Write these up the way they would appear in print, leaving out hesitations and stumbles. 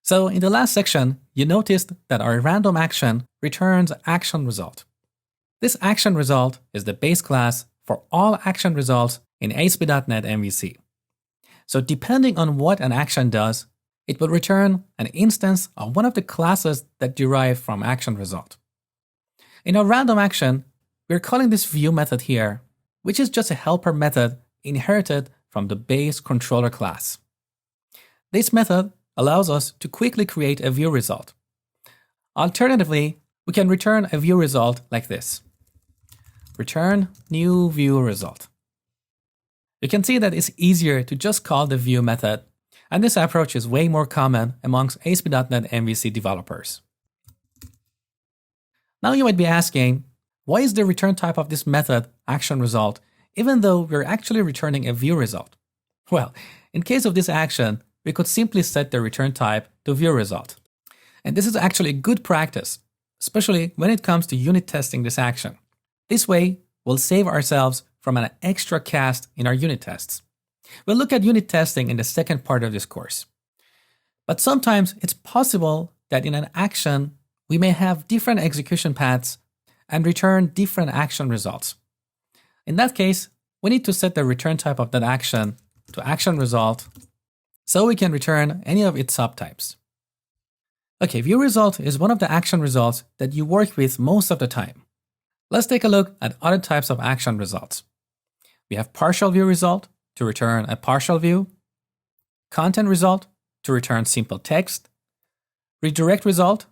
So in the last section, you noticed that our random action returns action result. This action result is the base class for all action results in ASP.NET MVC. So depending on what an action does, it will return an instance of one of the classes that derive from action result. In our random action, we're calling this view method here, which is just a helper method inherited from the base controller class. This method allows us to quickly create a view result. Alternatively, we can return a view result like this. Return new view result. You can see that it's easier to just call the view method, and this approach is way more common amongst ASP.NET MVC developers. Now you might be asking, why is the return type of this method action result, even though we're actually returning a view result? Well, in case of this action, we could simply set the return type to view result. And this is actually good practice, especially when it comes to unit testing this action. This way, we'll save ourselves from an extra cast in our unit tests. We'll look at unit testing in the second part of this course. But sometimes it's possible that in an action, we may have different execution paths and return different action results. In that case, we need to set the return type of that action to action result so we can return any of its subtypes. Okay, view result is one of the action results that you work with most of the time. Let's take a look at other types of action results. We have partial view result to return a partial view, content result to return simple text, redirect result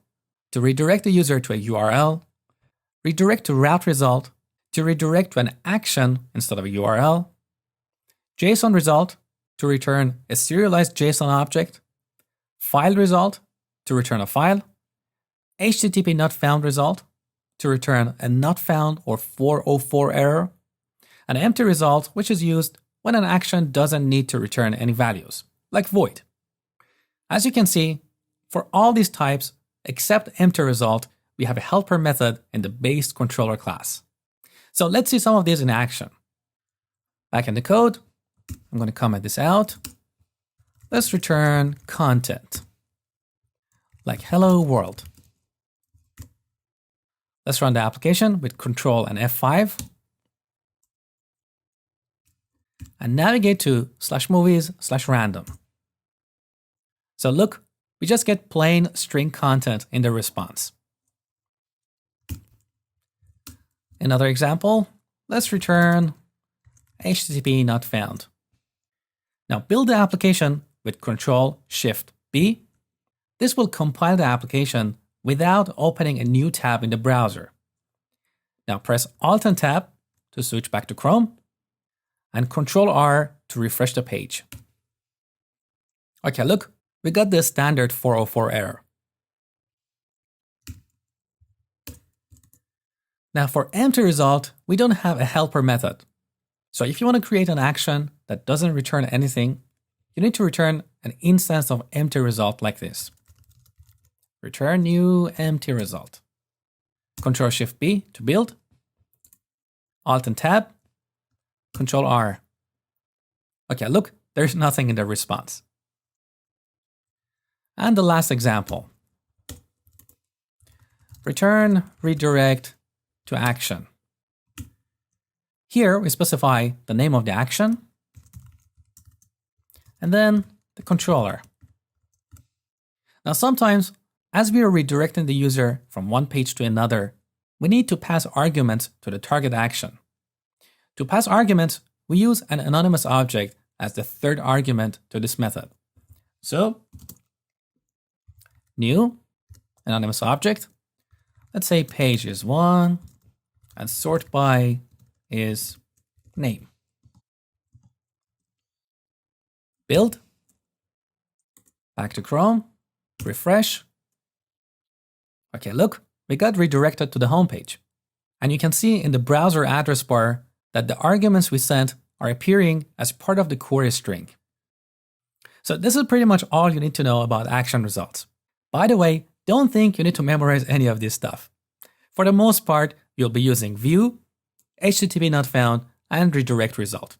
to redirect the user to a URL, redirect to route result to redirect to an action instead of a URL, JSON result to return a serialized JSON object, file result to return a file, HTTP not found result to return a not found or 404 error, an empty result which is used when an action doesn't need to return any values, like void. As you can see, for all these types, except empty result, we have a helper method in the base controller class. So let's see some of these in action. Back in the code, I'm going to comment this out. Let's return content, like hello world. Let's run the application with Control and F5. And navigate to /movies/random. So look, we just get plain string content in the response. Another example, let's return HTTP not found. Now build the application with Control-Shift-B. This will compile the application without opening a new tab in the browser. Now press Alt and Tab to switch back to Chrome, and Control-R to refresh the page. Okay, look, we got the standard 404 error. Now for empty result, we don't have a helper method. So if you want to create an action that doesn't return anything, you need to return an instance of empty result like this. Return new empty result. Control-Shift-B to build. Alt and Tab. Control-R. Okay, look, there's nothing in the response. And the last example. Return redirect to action. Here we specify the name of the action and then the controller. Now sometimes, as we are redirecting the user from one page to another, we need to pass arguments to the target action. To pass arguments, we use an anonymous object as the third argument to this method. So, new anonymous object, let's say page is 1, and sort by is name. Build, back to Chrome, refresh. Okay, look, we got redirected to the home page. And you can see in the browser address bar that the arguments we sent are appearing as part of the query string. So this is pretty much all you need to know about action results. By the way, don't think you need to memorize any of this stuff. For the most part, you'll be using view, HTTP not found, and redirect result.